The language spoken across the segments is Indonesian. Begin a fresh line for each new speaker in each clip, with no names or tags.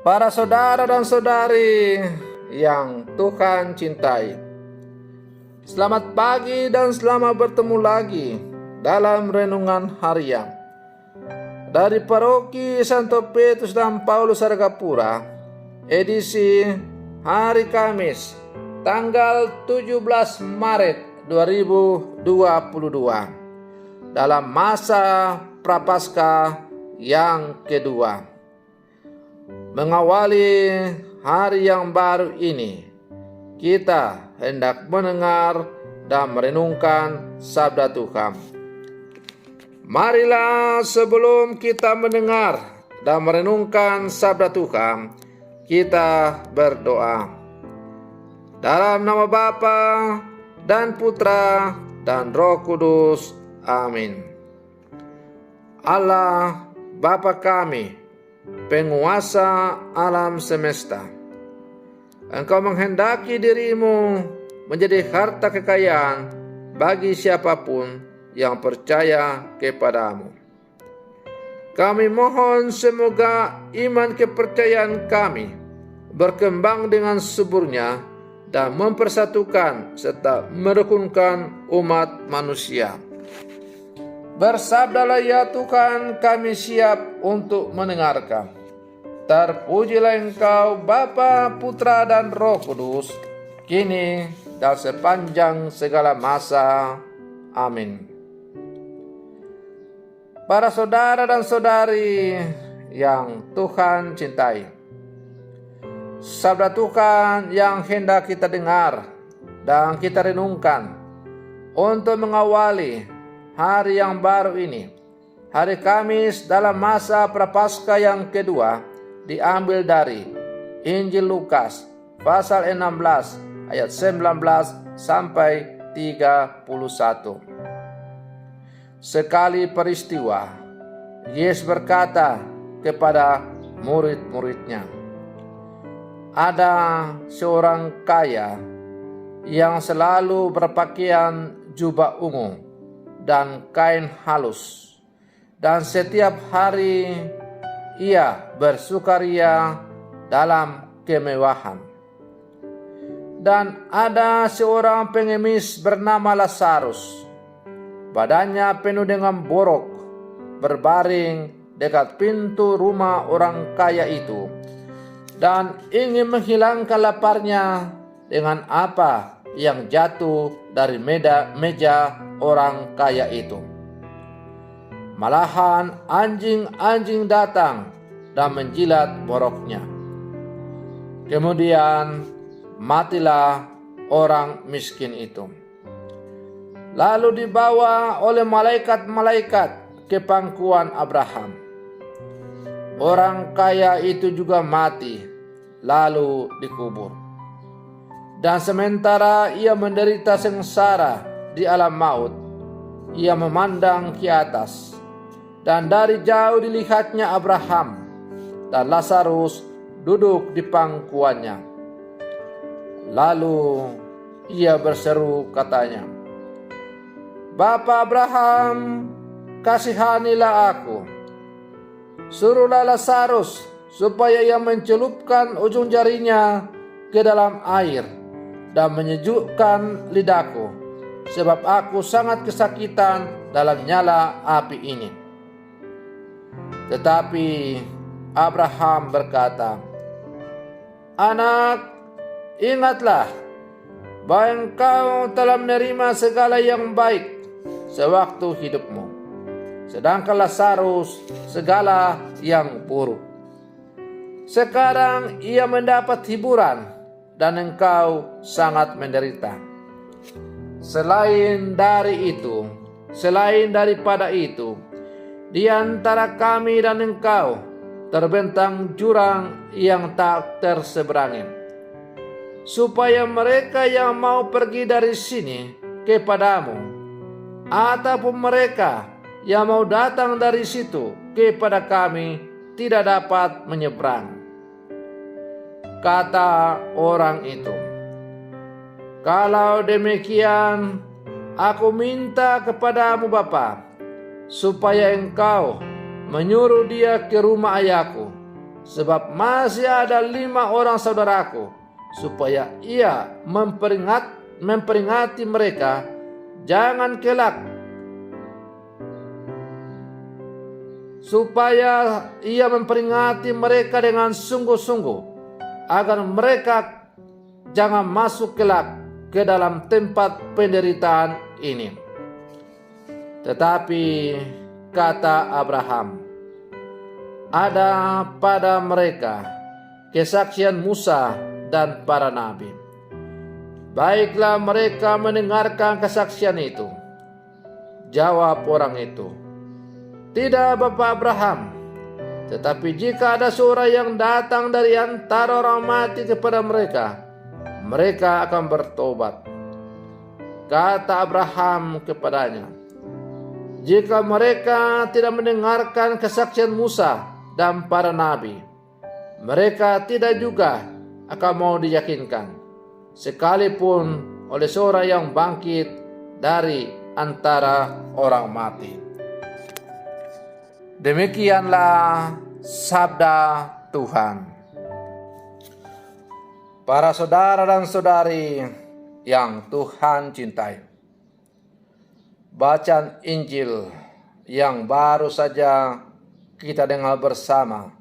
Para saudara dan saudari yang Tuhan cintai, selamat pagi dan selamat bertemu lagi dalam renungan harian dari Paroki Santo Petrus dan Paulus Argapura, edisi hari Kamis, tanggal 17 Maret 2022, dalam masa Prapaskah yang kedua. Mengawali hari yang baru ini, kita hendak mendengar dan merenungkan sabda Tuhan. Marilah sebelum kita mendengar dan merenungkan sabda Tuhan, kita berdoa. Dalam nama Bapa dan Putra dan Roh Kudus. Amin. Allah Bapa kami, penguasa alam semesta, Engkau menghendaki dirimu menjadi harta kekayaan bagi siapapun yang percaya kepadamu. Kami mohon semoga iman kepercayaan kami berkembang dengan suburnya dan mempersatukan serta merukunkan umat manusia. Bersabdalah ya Tuhan, kami siap untuk mendengarkan. Terpujilah Engkau Bapa, Putra dan Roh Kudus, kini dan sepanjang segala masa. Amin. Para saudara dan saudari yang Tuhan cintai, sabda Tuhan yang hendak kita dengar dan kita renungkan untuk mengawali hari yang baru ini, hari Kamis dalam masa Prapaskah yang kedua, diambil dari Injil Lukas pasal 16 ayat 19 sampai 31. Sekali peristiwa, Yesus berkata kepada murid-muridnya, ada seorang kaya yang selalu berpakaian jubah ungu dan kain halus, dan setiap hari ia bersukaria dalam kemewahan. Dan ada seorang pengemis bernama Lazarus, badannya penuh dengan borok, berbaring dekat pintu rumah orang kaya itu, dan ingin menghilangkan laparnya dengan apa yang jatuh dari meja orang kaya itu. Malahan anjing-anjing datang dan menjilat boroknya. Kemudian matilah orang miskin itu. Lalu dibawa oleh malaikat-malaikat ke pangkuan Abraham. Orang kaya itu juga mati, lalu dikubur. Dan sementara ia menderita sengsara di alam maut, ia memandang ke atas, dan dari jauh dilihatnya Abraham dan Lazarus duduk di pangkuannya. Lalu ia berseru katanya, Bapa Abraham, kasihanilah aku. Suruhlah Lazarus supaya ia mencelupkan ujung jarinya ke dalam air dan menyejukkan lidahku, sebab aku sangat kesakitan dalam nyala api ini. Tetapi Abraham berkata, Anak, ingatlah bahwa engkau telah menerima segala yang baik sewaktu hidupmu, sedangkan Lazarus segala yang buruk. Sekarang ia mendapat hiburan dan engkau sangat menderita. Selain daripada itu, di antara kami dan engkau terbentang jurang yang tak terseberangi, supaya mereka yang mau pergi dari sini kepadamu, ataupun mereka yang mau datang dari situ kepada kami, tidak dapat menyeberang. Kata orang itu, kalau demikian, aku minta kepadamu Bapa, supaya engkau menyuruh dia ke rumah ayahku, sebab masih ada 5 orang saudaraku, supaya ia memperingati mereka, jangan kelak, supaya ia memperingati mereka dengan sungguh-sungguh, agar mereka jangan masuk kelak ke dalam tempat penderitaan ini. Tetapi kata Abraham, ada pada mereka kesaksian Musa dan para nabi. Baiklah mereka mendengarkan kesaksian itu. Jawab orang itu, tidak Bapak Abraham, tetapi jika ada seorang yang datang dari antara orang mati kepada mereka, mereka akan bertobat. Kata Abraham kepadanya, jika mereka tidak mendengarkan kesaksian Musa dan para nabi, mereka tidak juga akan mau diyakinkan, sekalipun oleh seorang yang bangkit dari antara orang mati. Demikianlah sabda Tuhan. Para saudara dan saudari yang Tuhan cintai, bacaan Injil yang baru saja kita dengar bersama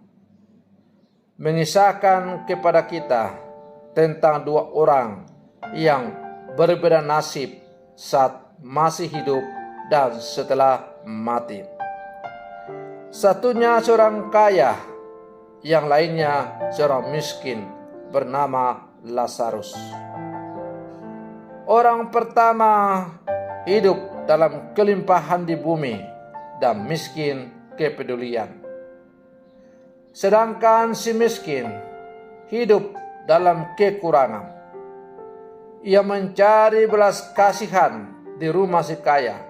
mengisahkan kepada kita tentang 2 orang yang berbeda nasib saat masih hidup dan setelah mati. Satunya seorang kaya, yang lainnya seorang miskin bernama Lazarus. Orang pertama hidup dalam kelimpahan di bumi dan miskin kepedulian. Sedangkan si miskin hidup dalam kekurangan. Ia mencari belas kasihan di rumah si kaya.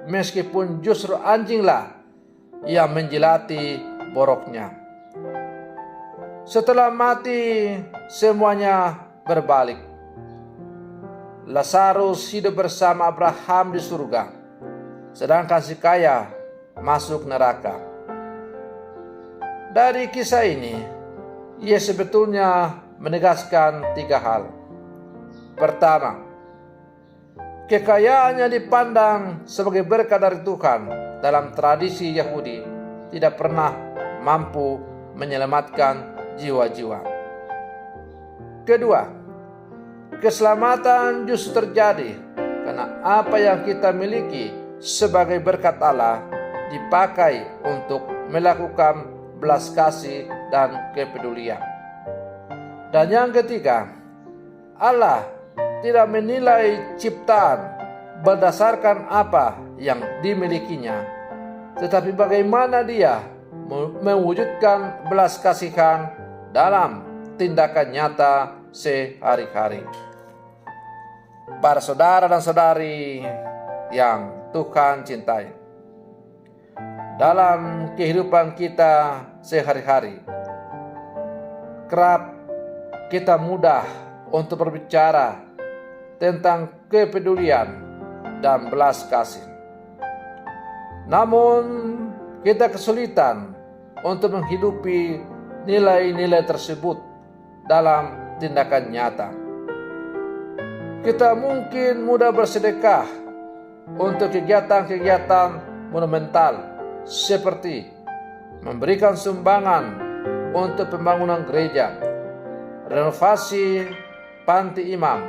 Meskipun justru anjinglah yang menjilati boroknya. Setelah mati, semuanya berbalik. Lazarus hidup bersama Abraham di surga, sedangkan si kaya masuk neraka. Dari kisah ini, ia sebetulnya menegaskan 3 hal. Pertama, kekayaannya dipandang sebagai berkat dari Tuhan. Dalam tradisi Yahudi, tidak pernah mampu menyelamatkan jiwa-jiwa. Kedua, keselamatan justru terjadi karena apa yang kita miliki sebagai berkat Allah dipakai untuk melakukan belas kasih dan kepedulian. Dan yang ketiga, Allah tidak menilai ciptaan berdasarkan apa yang dimilikinya, tetapi bagaimana dia mewujudkan belas kasihan dalam tindakan nyata sehari-hari. Para saudara dan saudari yang Tuhan cintai, dalam kehidupan kita sehari-hari, kerap kita mudah untuk berbicara tentang kepedulian dan belas kasih. Namun kita kesulitan untuk menghidupi nilai-nilai tersebut dalam tindakan nyata. Kita mungkin mudah bersedekah untuk kegiatan-kegiatan monumental seperti memberikan sumbangan untuk pembangunan gereja, renovasi panti imam,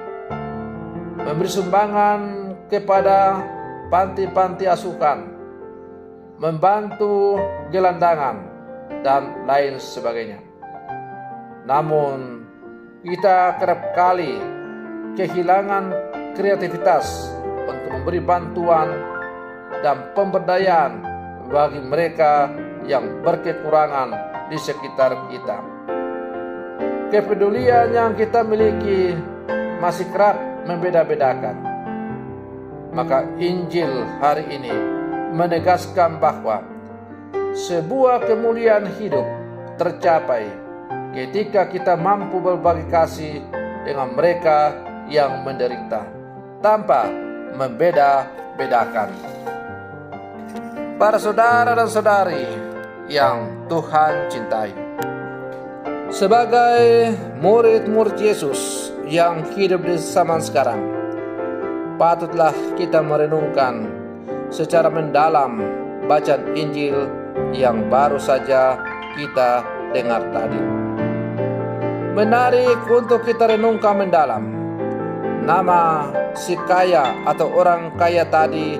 memberi sumbangan kepada panti-panti asuhan, membantu gelandangan, dan lain sebagainya. Namun kita kerap kali kehilangan kreativitas untuk memberi bantuan dan pemberdayaan bagi mereka yang berkekurangan di sekitar kita. Kepedulian yang kita miliki masih kerap membeda-bedakan. Maka Injil hari ini menegaskan bahwa sebuah kemuliaan hidup tercapai ketika kita mampu berbagi kasih dengan mereka yang menderita tanpa membeda-bedakan. Para saudara dan saudari yang Tuhan cintai. Sebagai murid-murid Yesus yang hidup di zaman sekarang, patutlah kita merenungkan secara mendalam bacaan Injil yang baru saja kita dengar tadi. Menarik untuk kita renungkan mendalam. Nama si kaya atau orang kaya tadi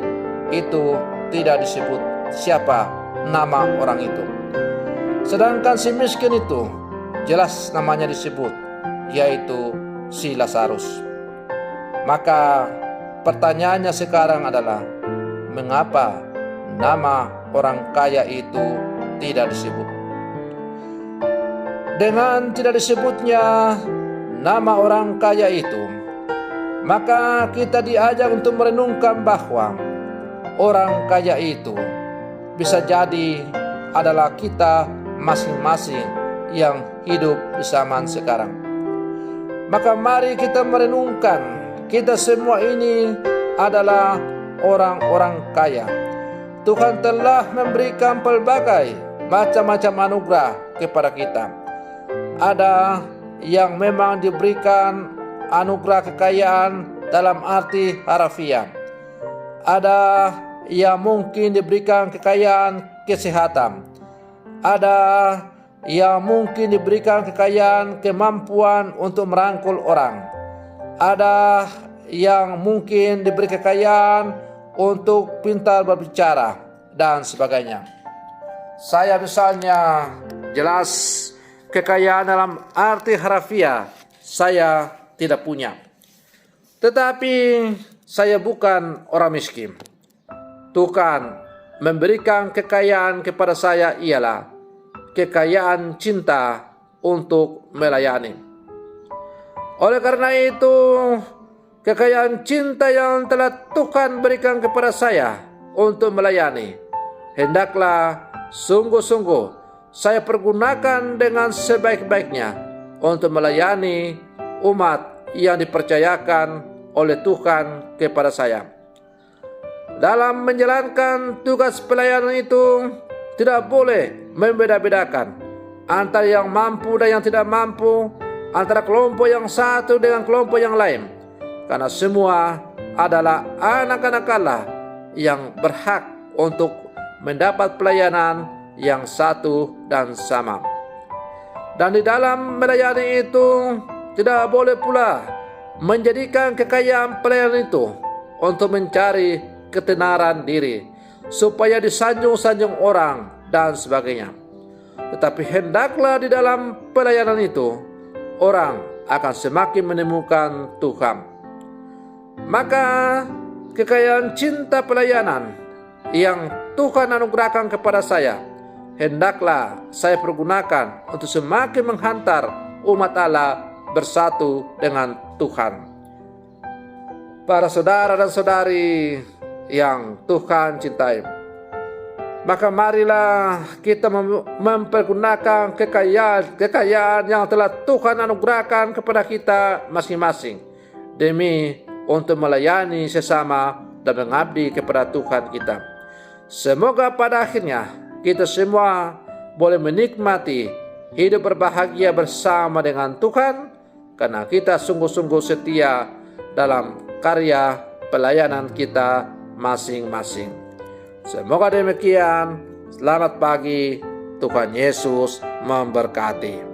itu tidak disebut siapa nama orang itu. Sedangkan si miskin itu jelas namanya disebut, yaitu si Lazarus. Maka pertanyaannya sekarang adalah, mengapa nama orang kaya itu tidak disebut? Dengan tidak disebutnya nama orang kaya itu, maka kita diajak untuk merenungkan bahwa orang kaya itu bisa jadi adalah kita masing-masing yang hidup di zaman sekarang. Maka mari kita merenungkan, kita semua ini adalah orang-orang kaya. Tuhan telah memberikan pelbagai macam-macam anugerah kepada kita. Ada yang memang diberikan anugerah kekayaan dalam arti harfiah. Ada yang mungkin diberikan kekayaan kesehatan. Ada yang mungkin diberikan kekayaan kemampuan untuk merangkul orang. Ada yang mungkin diberi kekayaan untuk pintar berbicara dan sebagainya. Saya misalnya jelas kekayaan dalam arti harfiah saya tidak punya. Tetapi saya bukan orang miskin. Tuhan memberikan kekayaan kepada saya ialah kekayaan cinta untuk melayani. Oleh karena itu, kekayaan cinta yang telah Tuhan berikan kepada saya untuk melayani, hendaklah sungguh-sungguh saya pergunakan dengan sebaik-baiknya untuk melayani umat yang dipercayakan oleh Tuhan kepada saya. Dalam menjalankan tugas pelayanan itu, tidak boleh membeda-bedakan antara yang mampu dan yang tidak mampu, antara kelompok yang satu dengan kelompok yang lain, karena semua adalah anak-anak Allah yang berhak untuk mendapat pelayanan yang satu dan sama. Dan di dalam melayani itu tidak boleh pula menjadikan kekayaan pelayanan itu untuk mencari ketenaran diri, supaya disanjung-sanjung orang dan sebagainya. Tetapi hendaklah di dalam pelayanan itu orang akan semakin menemukan Tuhan. Maka kekayaan cinta pelayanan yang Tuhan anugerahkan kepada saya, hendaklah saya pergunakan untuk semakin menghantar umat Allah bersatu dengan Tuhan. Para saudara dan saudari yang Tuhan cintai, maka marilah kita mempergunakan kekayaan yang telah Tuhan anugerahkan kepada kita masing-masing demi untuk melayani sesama dan mengabdi kepada Tuhan kita. Semoga pada akhirnya kita semua boleh menikmati hidup berbahagia bersama dengan Tuhan, karena kita sungguh-sungguh setia dalam karya pelayanan kita masing-masing. Semoga demikian. Selamat pagi. Tuhan Yesus memberkati.